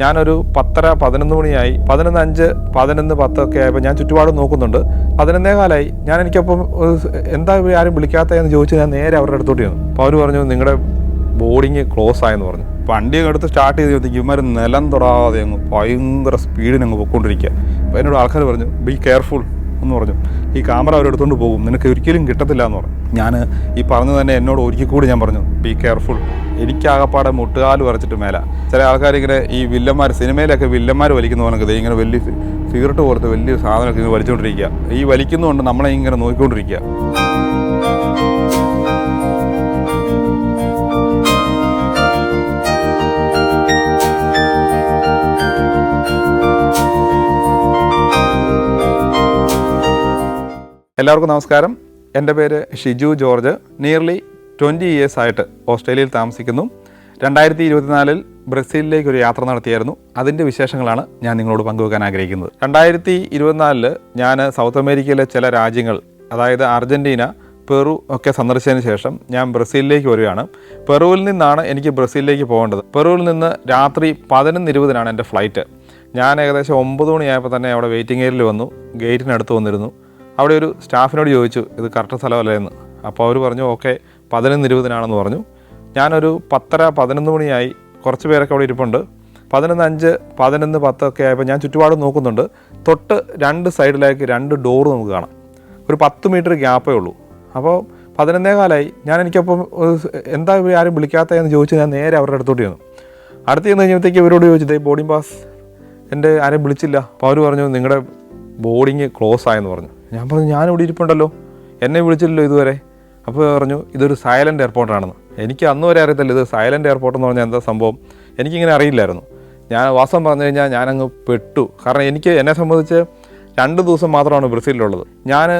ഞാനൊരു 10:30 മണിയായി, 11:05, 11:10 ഒക്കെ ആയപ്പോൾ ഞാൻ ചുറ്റുപാടും നോക്കുന്നുണ്ട്. 11:15 ഞാൻ എനിക്കപ്പം എന്താ ആരും വിളിക്കാത്തതെന്ന് ചോദിച്ച് ഞാൻ നേരെ അവരുടെ അടുത്തോട്ട് ചെന്നു. അപ്പോൾ അവർ പറഞ്ഞു നിങ്ങളുടെ ബോർഡിങ് ക്ലോസ് ആയെന്ന് പറഞ്ഞു. വണ്ടിയൊക്കെ എടുത്ത് സ്റ്റാർട്ട് ചെയ്ത് ഇവന്മാർ നിലം തൊടാതെ അങ്ങ് ഭയങ്കര സ്പീഡിന് അങ്ങ് പൊയ്ക്കൊണ്ടിരിക്കുക. അപ്പോൾ എന്നോട് ആൾക്കാർ പറഞ്ഞു ബി കെയർഫുൾ എന്ന് പറഞ്ഞു. ഈ ക്യാമറ അവരെടുത്തുകൊണ്ട് പോകും, നിനക്ക് ഒരിക്കലും കിട്ടത്തില്ല എന്ന് പറഞ്ഞു. ഞാൻ ഈ പറഞ്ഞു തന്നെ എന്നോട് ഒരിക്കൽ കൂടി ഞാൻ പറഞ്ഞു ബി കെയർഫുൾ. എനിക്കാകപ്പാടെ മുട്ടുകാല് വരച്ചിട്ട് മേല. ചില ആൾക്കാരിങ്ങനെ ഈ വില്ലന്മാർ സിനിമയിലൊക്കെ വില്ലന്മാർ വലിക്കുന്ന പോലൊക്കെ ഇങ്ങനെ വലിയ സിഗരറ്റ് പോലത്തെ വലിയ സാധനമൊക്കെ ഇങ്ങനെ വലിച്ചുകൊണ്ടിരിക്കുക. ഈ വലിക്കുന്നതുകൊണ്ട് നമ്മളെ ഇങ്ങനെ നോക്കിക്കൊണ്ടിരിക്കുക. എല്ലാവർക്കും നമസ്കാരം. എൻ്റെ പേര് ഷിജു ജോർജ്. നിയർലി 20 years ആയിട്ട് ഓസ്ട്രേലിയയിൽ താമസിക്കുന്നു. 2024 ബ്രസീലിലേക്ക് ഒരു യാത്ര നടത്തിയായിരുന്നു. അതിൻ്റെ വിശേഷങ്ങളാണ് ഞാൻ നിങ്ങളോട് പങ്കുവെക്കാൻ ആഗ്രഹിക്കുന്നത്. 2024 ഞാൻ സൗത്ത് അമേരിക്കയിലെ ചില രാജ്യങ്ങൾ, അതായത് അർജൻറ്റീന, പെറു ഒക്കെ സന്ദർശിച്ചതിന് ശേഷം ഞാൻ ബ്രസീലിലേക്ക് വരികയാണ്. പെറുവിൽ നിന്നാണ് എനിക്ക് ബ്രസീലിലേക്ക് പോകേണ്ടത്. പെറുവിൽ നിന്ന് രാത്രി 11:20 എൻ്റെ ഫ്ലൈറ്റ്. ഞാൻ ഏകദേശം 9 മണിയായപ്പോൾ തന്നെ അവിടെ വെയിറ്റിംഗ് ഏരിയയിൽ വന്നു. ഗേറ്റിനടുത്ത് വന്നിരുന്നു. അവിടെ ഒരു സ്റ്റാഫിനോട് ചോദിച്ചു ഇത് കറക്റ്റ് സ്ഥലമല്ലേ എന്ന്. അപ്പോൾ അവർ പറഞ്ഞു ഓക്കെ 11:20 പറഞ്ഞു. ഞാനൊരു 10:30-11 മണിയായി. കുറച്ച് പേരൊക്കെ അവിടെ ഇരിപ്പുണ്ട്. 11:05, 11:10 ഒക്കെ ആയപ്പോൾ ഞാൻ ചുറ്റുപാടും നോക്കുന്നുണ്ട്. തൊട്ട് 2 സൈഡിലേക്ക് 2 ഡോറ് നമുക്ക് കാണാം. ഒരു 10 മീറ്റർ ഗ്യാപ്പേ ഉള്ളൂ. അപ്പോൾ 11:15 ഞാൻ എനിക്കപ്പം എന്താ ആരും വിളിക്കാത്തതെന്ന് ചോദിച്ച് ഞാൻ നേരെ അവരുടെ അടുത്തോട്ട് ചെന്നു. അടുത്ത് ചെന്ന് കഴിഞ്ഞപ്പോഴത്തേക്ക് ഇവരോട് ചോദിച്ചത് ബോർഡിംഗ് പാസ് എൻ്റെ ആരും വിളിച്ചില്ല. അപ്പോൾ അവർ പറഞ്ഞു നിങ്ങളുടെ ബോർഡിങ് ക്ലോസ് ആയെന്ന് പറഞ്ഞു. ഞാൻ പറഞ്ഞു ഞാനിവിടെ ഇരിപ്പുണ്ടല്ലോ, എന്നെ വിളിച്ചില്ലല്ലോ ഇതുവരെ. അപ്പോൾ പറഞ്ഞു ഇതൊരു സൈലൻറ്റ് എയർപോർട്ടാണെന്ന്. എനിക്ക് അന്ന് വരെ അറിയത്തില്ല ഇത് സൈലൻറ്റ് എയർപോർട്ട് എന്ന് പറഞ്ഞാൽ എന്താ സംഭവം, എനിക്കിങ്ങനെ അറിയില്ലായിരുന്നു. ഞാൻ വാസം പറഞ്ഞു കഴിഞ്ഞാൽ ഞാനങ്ങ് പെട്ടു. കാരണം എന്നെ സംബന്ധിച്ച് 2 ദിവസം മാത്രമാണ് ബ്രസീലിലുള്ളത്. ഞാൻ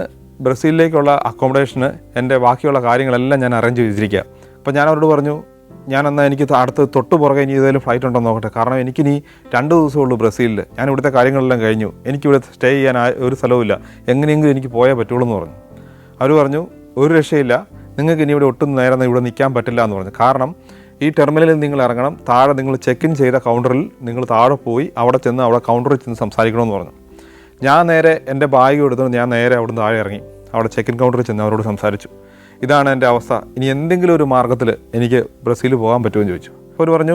ബ്രസീലിലേക്കുള്ള അക്കോമഡേഷന് എൻ്റെ ബാക്കിയുള്ള കാര്യങ്ങളെല്ലാം ഞാൻ അറേഞ്ച് ചെയ്തിരിക്കുക. അപ്പോൾ ഞാൻ അവരോട് പറഞ്ഞു ഞാനെന്നാൽ എനിക്ക് അടുത്ത് തൊട്ട് പുറകെ ഇനി ഏതെങ്കിലും ഫ്ലൈറ്റ് ഉണ്ടോ നോക്കട്ടെ, കാരണം എനിക്കിനി 2 ദിവസമുള്ളൂ ബ്രസീലിൽ. ഞാൻ ഇവിടുത്തെ കാര്യങ്ങളെല്ലാം കഴിഞ്ഞു, എനിക്കിവിടെ സ്റ്റേ ചെയ്യാൻ ഒരു സ്ഥലവുമില്ല, എങ്ങനെയെങ്കിലും എനിക്ക് പോയേ പറ്റുള്ളൂ എന്ന് പറഞ്ഞു. അവർ പറഞ്ഞു ഒരു രക്ഷയില്ല, നിങ്ങൾക്ക് ഇനി ഇവിടെ ഒട്ടും നേരം ഇവിടെ നിൽക്കാൻ പറ്റില്ല എന്ന് പറഞ്ഞു. കാരണം ഈ ടെർമിനലിൽ നിങ്ങൾ ഇറങ്ങണം, താഴെ നിങ്ങൾ ചെക്ക് ഇൻ ചെയ്ത കൗണ്ടറിൽ നിങ്ങൾ താഴെ പോയി അവിടെ ചെന്ന് അവിടെ കൗണ്ടറിൽ ചെന്ന് സംസാരിക്കണമെന്ന് പറഞ്ഞു. ഞാൻ നേരെ എൻ്റെ ബാഗ് എടുത്തുകൊണ്ട് ഞാൻ നേരെ അവിടെ നിന്ന് താഴെ ഇറങ്ങി അവിടെ ചെക്ക് ഇൻ കൗണ്ടറിൽ ചെന്ന് അവരോട് സംസാരിച്ചു. ഇതാണ് എൻ്റെ അവസ്ഥ, ഇനി എന്തെങ്കിലും ഒരു മാർഗ്ഗത്തിൽ എനിക്ക് ബ്രസീൽ പോകാൻ പറ്റുമെന്ന് ചോദിച്ചു. അപ്പോൾ അവർ പറഞ്ഞു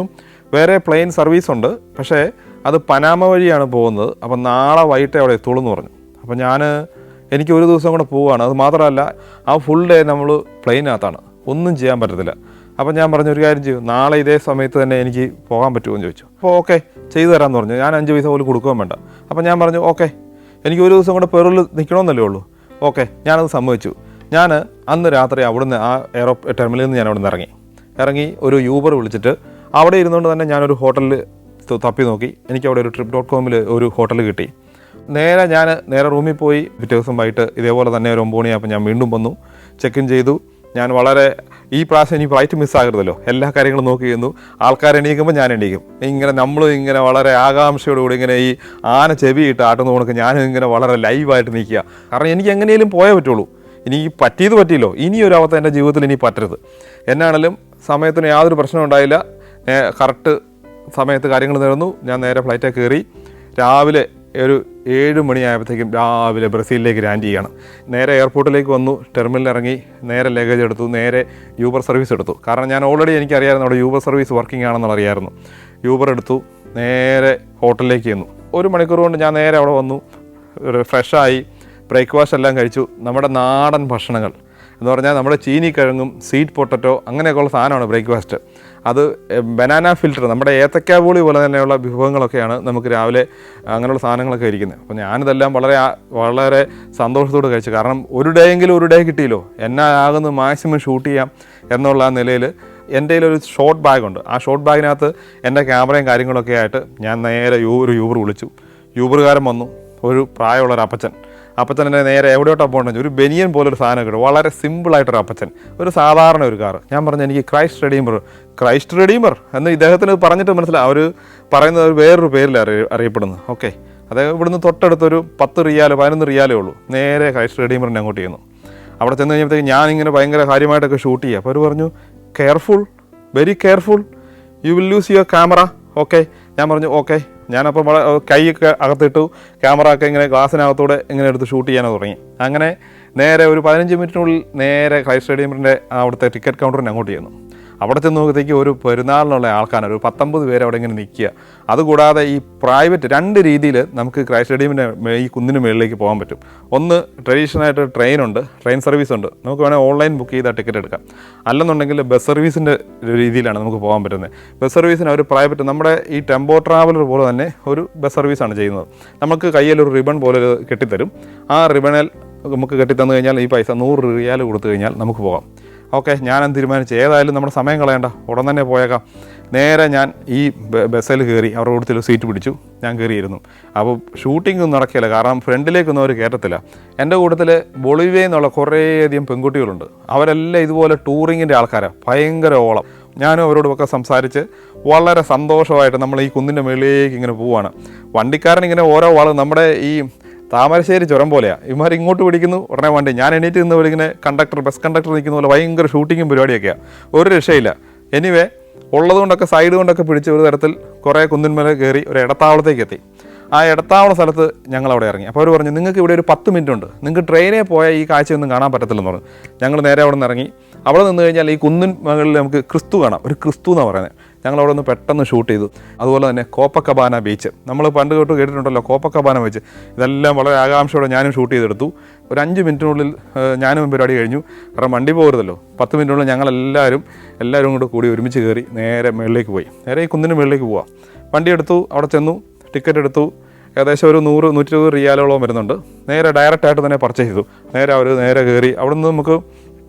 വേറെ പ്ലെയിൻ സർവീസ് ഉണ്ട്, പക്ഷേ അത് പനാമ വഴിയാണ് പോകുന്നത്, അപ്പം നാളെ വൈകിട്ടേ അവിടെ എത്തുള്ളൂ എന്ന് പറഞ്ഞു. അപ്പോൾ എനിക്ക് ഒരു ദിവസം കൂടെ പോവുകയാണ്. അത് മാത്രമല്ല ആ ഫുൾ ഡേ നമ്മൾ പ്ലെയിനകത്താണ്, ഒന്നും ചെയ്യാൻ പറ്റത്തില്ല. അപ്പം ഞാൻ പറഞ്ഞു ഒരു കാര്യം ചെയ്യും, നാളെ ഇതേ സമയത്ത് തന്നെ എനിക്ക് പോകാൻ പറ്റുമെന്ന് ചോദിച്ചു. അപ്പോൾ ഓക്കെ ചെയ്തു തരാമെന്ന് പറഞ്ഞു. ഞാൻ 5 പൈസ പോലും കൊടുക്കുകയും വേണ്ട. അപ്പം ഞാൻ പറഞ്ഞു ഓക്കെ എനിക്ക് ഒരു ദിവസം കൂടെ പെറുവിൽ നിൽക്കണമെന്നല്ലേ ഉള്ളൂ, ഓക്കെ ഞാനത് സമ്മതിച്ചു. ഞാൻ അന്ന് രാത്രി അവിടുന്ന് ആ ടെർമിനലിൽ നിന്ന് ഞാൻ അവിടെ നിന്ന് ഇറങ്ങി ഒരു യൂബർ വിളിച്ചിട്ട് അവിടെ ഇരുന്നുകൊണ്ട് തന്നെ ഞാനൊരു ഹോട്ടലിൽ തപ്പി നോക്കി. എനിക്കവിടെ ഒരു trip.com ഒരു ഹോട്ടൽ കിട്ടി. നേരെ റൂമിൽ പോയി. പിറ്റേ ദിവസം വൈകിട്ട് ഇതേപോലെ തന്നെ ഒരു 9 മണിയായപ്പോൾ ഞാൻ വീണ്ടും വന്നു, ചെക്ക് ഇൻ ചെയ്തു. ഞാൻ വളരെ ഈ പ്രാവശ്യം ഇനി ഫ്ലൈറ്റ് മിസ്സാകരുതല്ലോ, എല്ലാ കാര്യങ്ങളും നോക്കി ചെയ്യുന്നു. ആൾക്കാർ എണീക്കുമ്പോൾ ഞാൻ എണീക്കും. ഇങ്ങനെ വളരെ ആകാംക്ഷയോടുകൂടി ഇങ്ങനെ ഈ ആന ചെവിയിട്ട് ആട്ടുന്ന കണക്ക് ഞാനും ഇങ്ങനെ വളരെ ലൈവായിട്ട് നിൽക്കുക. കാരണം എനിക്ക് എങ്ങനെയും പോയേ പറ്റുള്ളൂ. ഇനി പറ്റിയല്ലോ, ഇനിയൊരു അവസ്ഥ എൻ്റെ ജീവിതത്തിൽ ഇനി പറ്റരുത്. എന്നാണെങ്കിലും സമയത്തിന് യാതൊരു പ്രശ്നം ഉണ്ടായില്ല. കറക്റ്റ് സമയത്ത് കാര്യങ്ങൾ നടന്നു. ഞാൻ നേരെ ഫ്ലൈറ്റിൽ കയറി രാവിലെ ഒരു 7 മണിയായപ്പോഴത്തേക്കും രാവിലെ ബ്രസീലിലേക്ക് ലാൻഡ് ചെയ്യണം. നേരെ എയർപോർട്ടിലേക്ക് വന്നു, ടെർമിനലിൽ ഇറങ്ങി നേരെ ലഗേജ് എടുത്തു, നേരെ യൂബർ സർവീസ് എടുത്തു. കാരണം ഞാൻ ഓൾറെഡി എനിക്കറിയാമായിരുന്നു അവിടെ യൂബർ സർവീസ് വർക്കിംഗ് ആണെന്നുള്ള അറിയാമായിരുന്നു. യൂബർ എടുത്തു, നേരെ ഹോട്ടലിലേക്ക് ചെന്നു. 1 മണിക്കൂർ കൊണ്ട് ഞാൻ നേരെ അവിടെ വന്നു, ഫ്രഷായി, ബ്രേക്ക്ഫാസ്റ്റ് എല്ലാം കഴിച്ചു. നമ്മുടെ നാടൻ ഭക്ഷണങ്ങൾ എന്ന് പറഞ്ഞാൽ നമ്മുടെ ചീനിക്കിഴങ്ങും സ്വീറ്റ് പൊട്ടറ്റോ അങ്ങനെയൊക്കെയുള്ള സാധനമാണ് ബ്രേക്ക്ഫാസ്റ്റ്. അത് ബനാന ഫിൽറ്റർ, നമ്മുടെ ഏത്തക്ക പോളി പോലെ തന്നെയുള്ള വിഭവങ്ങളൊക്കെയാണ് നമുക്ക് രാവിലെ അങ്ങനെയുള്ള സാധനങ്ങളൊക്കെ ഇരിക്കുന്നത്. അപ്പോൾ ഞാനിതെല്ലാം വളരെ സന്തോഷത്തോടെ കഴിച്ചു. കാരണം ഒരു ഡേ കിട്ടിയല്ലോ, എന്നാ ആകുന്നു മാക്സിമം ഷൂട്ട് ചെയ്യാം എന്നുള്ള നിലയിൽ. എൻ്റെ കയ്യിലൊരു ഷോർട്ട് ബാഗുണ്ട്. ആ ഷോർട്ട് ബാഗിനകത്ത് എൻ്റെ ക്യാമറയും കാര്യങ്ങളൊക്കെ ആയിട്ട് ഞാൻ നേരെ ഒരു യൂബർ വിളിച്ചു. യൂബറുകാരൻ വന്നു, ഒരു പ്രായമുള്ളൊരു അപ്പച്ചൻ എന്നെ നേരെ എവിടെയോട്ടാണ് പോകേണ്ടത്, ഒരു ബനിയൻ പോലൊരു സാധനം കിട്ടും, വളരെ സിമ്പിളായിട്ടൊരു അപ്പച്ചൻ, ഒരു സാധാരണ ഒരു കാർ. ഞാൻ പറഞ്ഞു എനിക്ക് ക്രൈസ്റ്റ് റെഡീമർ എന്ന് ഇദ്ദേഹത്തിന് പറഞ്ഞിട്ട് മനസ്സിലാവും. അവർ പറയുന്നത് വേറൊരു പേരിൽ അറിയപ്പെടുന്നു. ഓക്കെ, അദ്ദേഹം ഇവിടുന്ന് തൊട്ടടുത്തൊരു 10 റിയാലോ 11 റിയാലേ ഉള്ളൂ. നേരെ ക്രൈസ്റ്റ് റെഡീമറിനെ അങ്ങോട്ട് ചെയ്യുന്നു. അവിടെ ചെന്ന് കഴിഞ്ഞപ്പോഴത്തേക്ക് ഞാനിങ്ങനെ ഭയങ്കര കാര്യമായിട്ടൊക്കെ ഷൂട്ട് ചെയ്യുക. അപ്പോൾ അവർ പറഞ്ഞു careful, very careful, you will loose your camera. Okay, ഞാൻ പറഞ്ഞു ഓക്കെ. ഞാനപ്പോൾ കൈയൊക്കെ അകത്തിട്ടു, ക്യാമറ ഒക്കെ ഇങ്ങനെ ഗ്ലാസ്സിനകത്തൂടെ ഇങ്ങനെ എടുത്ത് ഷൂട്ട് ചെയ്യാനത് തുടങ്ങി. അങ്ങനെ നേരെ ഒരു 15 മിനിറ്റിനുള്ളിൽ നേരെ ക്രൈസ്റ്റ് സ്റ്റേഡിയമിൻ്റെ അവിടുത്തെ ടിക്കറ്റ് കൗണ്ടറിന് അങ്ങോട്ട് ചെയ്യുന്നു. അവിടെ ചെന്ന് നോക്കിയത്തേക്ക് ഒരു പെരുന്നാളിനുള്ള ആൾക്കാണ്, ഒരു 19 പേര് അവിടെ ഇങ്ങനെ നിൽക്കുക. അതുകൂടാതെ ഈ പ്രൈവറ്റ് 2 രീതിയിൽ നമുക്ക് ക്രൈസ്റ്റ് സ്റ്റേഡിയമിൻ്റെ ഈ കുന്നിന് മുകളിലേക്ക് പോകാൻ പറ്റും. ഒന്ന് ട്രഡീഷണലായിട്ട് ട്രെയിനുണ്ട്, ട്രെയിൻ സർവീസ് ഉണ്ട്, നമുക്ക് വേണമെങ്കിൽ ഓൺലൈൻ ബുക്ക് ചെയ്താൽ ടിക്കറ്റ് എടുക്കാം. അല്ലെന്നുണ്ടെങ്കിൽ ബസ് സർവീസിൻ്റെ രീതിയിലാണ് നമുക്ക് പോകാൻ പറ്റുന്നത്. ബസ് സർവീസിന് ഒരു പ്രൈവറ്റ് നമ്മുടെ ഈ ടെമ്പോ ട്രാവലർ പോലെ തന്നെ ഒരു ബസ് സർവീസാണ് ചെയ്യുന്നത്. നമുക്ക് കയ്യിലൊരു റിബൺ പോലെ കെട്ടിത്തരും. ആ റിബണിൽ നമുക്ക് കെട്ടിത്തന്നു കഴിഞ്ഞാൽ ഈ പൈസ 100 റിയാൽ കൊടുത്തു കഴിഞ്ഞാൽ നമുക്ക് പോകാം. ഓക്കെ, ഞാനെന്ന് തീരുമാനിച്ചു ഏതായാലും നമ്മുടെ സമയം കളയണ്ട, ഉടൻ തന്നെ പോയേക്കാം. നേരെ ഞാൻ ഈ ബസ്സിൽ കയറി, അവരുടെ കൂട്ടത്തിൽ സീറ്റ് പിടിച്ചു, ഞാൻ കയറിയിരുന്നു. അപ്പോൾ ഷൂട്ടിംഗ് ഒന്നും നടക്കില്ല, കാരണം ഫ്രണ്ടിലേക്കൊന്നും അവർ കയറ്റത്തില്ല. എൻ്റെ കൂട്ടത്തിൽ ബൊളിവിയയിൽ നിന്നുള്ള കുറേയധികം പെൺകുട്ടികളുണ്ട്. അവരെല്ലാം ഇതുപോലെ ടൂറിങ്ങിൻ്റെ ആൾക്കാരാണ്, ഭയങ്കര ഓളം. ഞാനും അവരോടൊക്കെ സംസാരിച്ച് വളരെ സന്തോഷമായിട്ട് നമ്മൾ ഈ കുന്നിൻ്റെ മുകളിലേക്ക് ഇങ്ങനെ പോവുകയാണ്. വണ്ടിക്കാരൻ ഇങ്ങനെ ഓരോ ആളും നമ്മുടെ ഈ താമരശ്ശേരി ചുരം പോലെയാണ്. ഇവന്മാർ ഇങ്ങോട്ട് പിടിക്കുന്നു, ഉടനെ വണ്ടി. ഞാൻ എണീറ്റ് നിന്ന് ഇങ്ങനെ ബസ് കണ്ടക്ടർ നിൽക്കുന്ന പോലെ ഭയങ്കര ഷൂട്ടിങ്ങും പരിപാടിയൊക്കെയാണ്, ഒരു രക്ഷയില്ല. എനിവേ ഉള്ളതുകൊണ്ടൊക്കെ സൈഡ് കൊണ്ടൊക്കെ പിടിച്ച് ഒരു തരത്തിൽ കുറേ കുന്നിന്മേലെ കയറി ഒരു ഇടത്താവളത്തേക്ക് എത്തി. ആ ഇടത്താവള സ്ഥലത്ത് ഞങ്ങൾ അവിടെ ഇറങ്ങി. അപ്പോൾ അവർ പറഞ്ഞു നിങ്ങൾക്ക് ഇവിടെ ഒരു 10 മിനിറ്റ് ഉണ്ട്, നിങ്ങൾക്ക് ട്രെയിനിൽ പോയാൽ ഈ കാഴ്ചയൊന്നും കാണാൻ പറ്റത്തില്ലെന്ന് പറഞ്ഞു. ഞങ്ങൾ നേരെ അവിടെ നിന്ന് ഇറങ്ങി. അവിടെ നിന്ന് കഴിഞ്ഞാൽ ഈ കുന്നിൻ മുകളിൽ നമുക്ക് ക്രിസ്തു കാണാം, ഒരു ക്രിസ്തു എന്നാണ് പറയുന്നത്. ഞങ്ങൾ അവിടെ നിന്ന് പെട്ടെന്ന് ഷൂട്ട് ചെയ്തു. അതുപോലെ തന്നെ കോപ്പക്കബാന ബീച്ച്, നമ്മൾ പണ്ട് തൊട്ട് കേട്ടിട്ടുണ്ടല്ലോ കൂപ്പക്കബാന ബീച്ച്. ഇതെല്ലാം വളരെ ആകാംക്ഷയോടെ ഞാനും ഷൂട്ട് ചെയ്തെടുത്തു. ഒരു 5 മിനിറ്റിനുള്ളിൽ ഞാനും പരിപാടി കഴിഞ്ഞു. കാരണം വണ്ടി പോകരുതല്ലോ. 10 മിനിറ്റിനുള്ളിൽ ഞങ്ങളെല്ലാവരും കൂടി ഒരുമിച്ച് കയറി നേരെ മുകളിലേക്ക് പോയി. നേരെ ഈ കുന്നിന് മുകളിലേക്ക് പോവാം. വണ്ടി എടുത്തു, അവിടെ ചെന്നു, ടിക്കറ്റ് എടുത്തു. ഏകദേശം ഒരു 100-120 റിയാലോളം വരുന്നുണ്ട്. നേരെ ഡയറക്റ്റായിട്ട് തന്നെ പർച്ചേസ് ചെയ്തു. നേരെ കയറി. അവിടെ നിന്ന് നമുക്ക്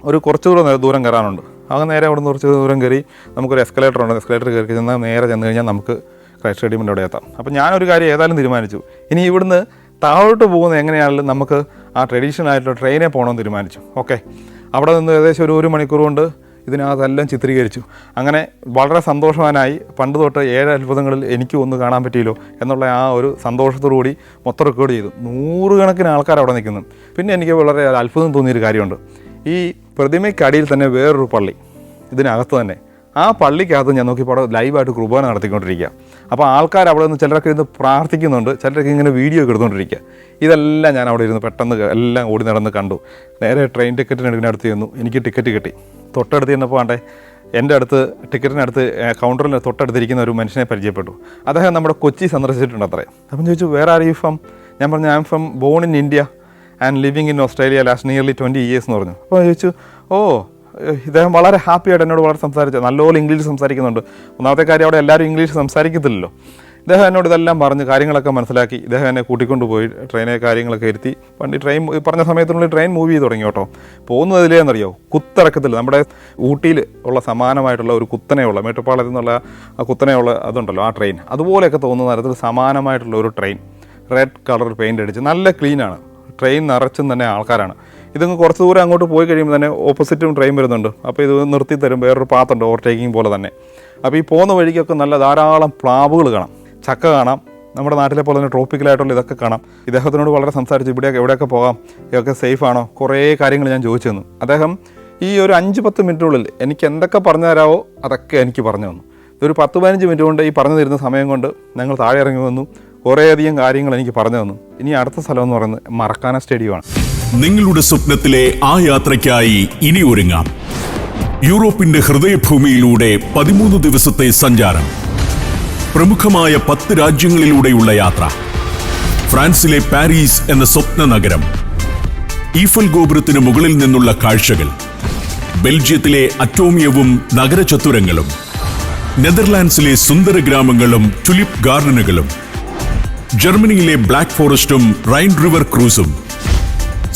ഒരു കുറച്ച് ദൂരം കയറാനുണ്ട്. അങ്ങനെ നേരെ അവിടെ നിന്ന് കുറച്ച് ദൂരം കയറി നമുക്കൊരു എസ്കലേറ്റർ ഉണ്ട്. എസ്കലേറ്റർ കയറി ചെന്നാൽ നേരെ ചെന്ന് കഴിഞ്ഞാൽ നമുക്ക് ക്രൈസ്റ്റ് സ്റ്റേഡിയമിൻ്റെ അവിടെ എത്താം. അപ്പോൾ ഞാനൊരു കാര്യം ഏതായാലും തീരുമാനിച്ചു, ഇനി ഇവിടുന്ന് താഴോട്ട് പോകുന്നത് എങ്ങനെയാണെങ്കിലും നമുക്ക് ആ ട്രഡീഷണൽ ആയിട്ടുള്ള ട്രെയിനിൽ പോകണമെന്ന് തീരുമാനിച്ചു. ഓക്കെ, അവിടെ നിന്ന് ഏകദേശം ഒരു മണിക്കൂർ കൊണ്ട് ഇതിനകത്തെല്ലാം ചിത്രീകരിച്ചു. അങ്ങനെ വളരെ സന്തോഷവാനായി. പണ്ട് തൊട്ട് 7 അത്ഭുതങ്ങളിൽ എനിക്കും ഒന്ന് കാണാൻ പറ്റിയല്ലോ എന്നുള്ള ആ ഒരു സന്തോഷത്തോടുകൂടി മൊത്തം റെക്കോർഡ് ചെയ്തു. 100 കണക്കിന് ആൾക്കാർ അവിടെ നിൽക്കുന്നു. പിന്നെ എനിക്ക് വളരെ അത്ഭുതം തോന്നിയൊരു കാര്യമുണ്ട്. ഈ പ്രതിമയ്ക്കടിയിൽ തന്നെ വേറൊരു പള്ളി ഇതിനകത്ത് തന്നെ. ആ പള്ളിക്കകത്ത് ഞാൻ നോക്കിയപ്പോൾ അവിടെ ലൈവായിട്ട് കുർബാന നടത്തിക്കൊണ്ടിരിക്കുക. അപ്പോൾ ആൾക്കാർ അവിടെ നിന്ന് ചിലരൊക്കെ ഇരുന്ന് പ്രാർത്ഥിക്കുന്നുണ്ട്, ചിലരൊക്കെ ഇങ്ങനെ വീഡിയോ ഒക്കെ എടുത്തുകൊണ്ടിരിക്കുക. ഇതെല്ലാം ഞാൻ അവിടെ ഇരുന്ന് പെട്ടെന്ന് എല്ലാം ഓടി നടന്ന് കണ്ടു. നേരെ ട്രെയിൻ ടിക്കറ്റിനടുത്ത് ചെന്നു. എനിക്ക് ടിക്കറ്റ് കിട്ടി. തൊട്ടടുത്ത് ചെന്നപ്പോൾ ആണ്ടേ എൻ്റെ അടുത്ത് ടിക്കറ്റിനടുത്ത് കൗണ്ടറിന് തൊട്ടടുത്തിരിക്കുന്ന ഒരു മനുഷ്യനെ പരിചയപ്പെട്ടു. അദ്ദേഹം നമ്മുടെ കൊച്ചി സന്ദർശിച്ചിട്ടുണ്ട് അത്രേ. അപ്പം ചോദിച്ചു വേറെ ആർ യു ഫ്രം? ഞാൻ പറഞ്ഞു I am from born in India and living in Australia last nearly 20 years എന്ന് പറഞ്ഞു. അപ്പോൾ ചോദിച്ചു ഇദ്ദേഹം വളരെ ഹാപ്പിയായിട്ട് എന്നോട് വളരെ സംസാരിച്ചു. നല്ലപോലെ ഇംഗ്ലീഷ് സംസാരിക്കുന്നുണ്ട്. ഒന്നാമത്തെ കാര്യം അവിടെ എല്ലാവരും ഇംഗ്ലീഷ് സംസാരിക്കത്തില്ലല്ലോ. ഇദ്ദേഹം എന്നോട് ഇതെല്ലാം പറഞ്ഞ് കാര്യങ്ങളൊക്കെ മനസ്സിലാക്കി. ഇദ്ദേഹം എന്നെ കൂട്ടിക്കൊണ്ടുപോയി ട്രെയിനെ കാര്യങ്ങളൊക്കെ ഇരുത്തി. പണ്ട് ട്രെയിൻ പറഞ്ഞ സമയത്തിനുള്ളിൽ ട്രെയിൻ മൂവ് ചെയ്ത് തുടങ്ങി കേട്ടോ. പോകുന്നതിലേന്നറിയോ, കുത്തിറക്കത്തിൽ നമ്മുടെ ഊട്ടിയിൽ ഉള്ള സമാനമായിട്ടുള്ള ഒരു കുത്തനെയുള്ള മേട്ടുപ്പാളയത്തിൽ നിന്നുള്ള ആ കുത്തനെയുള്ള അതുണ്ടല്ലോ ആ ട്രെയിൻ, അതുപോലെയൊക്കെ തോന്നുന്ന തരത്തിൽ സമാനമായിട്ടുള്ള ഒരു ട്രെയിൻ. റെഡ് കളർ പെയിൻ്റ് അടിച്ച് നല്ല ക്ലീനാണ്. ട്രെയിൻ നിറച്ചും തന്നെ ആൾക്കാരാണ്. ഇതങ്ങ് കുറച്ച് ദൂരം അങ്ങോട്ട് പോയി കഴിയുമ്പോൾ തന്നെ ഓപ്പോസിറ്റും ട്രെയിൻ വരുന്നുണ്ട്. അപ്പോൾ ഇത് നിർത്തി തരും, വേറൊരു പാത്തുണ്ട് ഓവർടേക്കിംഗ് പോലെ തന്നെ. അപ്പോൾ ഈ പോകുന്ന വഴിക്കൊക്കെ നല്ല ധാരാളം പ്ലാവുകൾ കാണാം, ചക്ക കാണാം, നമ്മുടെ നാട്ടിലെ പോലെ തന്നെ ട്രോപ്പിക്കലായിട്ടുള്ള ഇതൊക്കെ കാണാം. ഇദ്ദേഹത്തിനോട് വളരെ സംസാരിച്ചു, എവിടെയൊക്കെ പോകാം, ഇതൊക്കെ സേഫാണോ, കുറേ കാര്യങ്ങൾ ഞാൻ ചോദിച്ചു തന്നു. അദ്ദേഹം ഈ ഒരു 5-10 മിനിറ്റിനുള്ളിൽ എനിക്ക് എന്തൊക്കെ പറഞ്ഞു തരാമോ അതൊക്കെ എനിക്ക് പറഞ്ഞു തന്നു. ഇതൊരു 10-15 മിനിറ്റ് കൊണ്ട് ഈ പറഞ്ഞു തരുന്ന സമയം കൊണ്ട് ഞങ്ങൾ താഴെ ഇറങ്ങി വന്നു. കുറേയധികം കാര്യങ്ങൾ എനിക്ക് പറഞ്ഞു തന്നു. ഇനി അടുത്ത സ്ഥലം എന്ന് പറയുന്നത് മറക്കാന സ്റ്റേഡിയമാണ്. നിങ്ങളുടെ സ്വപ്നത്തിലെ ആ യാത്രയ്ക്കായി ഇനി ഒരുങ്ങാം. യൂറോപ്പിന്റെ ഹൃദയഭൂമിയിലൂടെ 13 ദിവസത്തെ സഞ്ചാരം, പ്രമുഖമായ 10 രാജ്യങ്ങളിലൂടെയുള്ള യാത്ര, ഫ്രാൻസിലെ പാരീസ് എന്ന സ്വപ്ന നഗരം, ഈഫൽ ഗോപുരത്തിന് മുകളിൽ നിന്നുള്ള കാഴ്ചകൾ, ബെൽജിയത്തിലെ അറ്റോമിയവും നഗരചത്തുരങ്ങളും, നെതർലാൻഡ്സിലെ സുന്ദര ഗ്രാമങ്ങളും ടുലിപ്പ് ഗാർഡനുകളും, ജർമ്മനിയിലെ ബ്ലാക്ക് ഫോറസ്റ്റും റൈൻ റിവർ ക്രൂസും,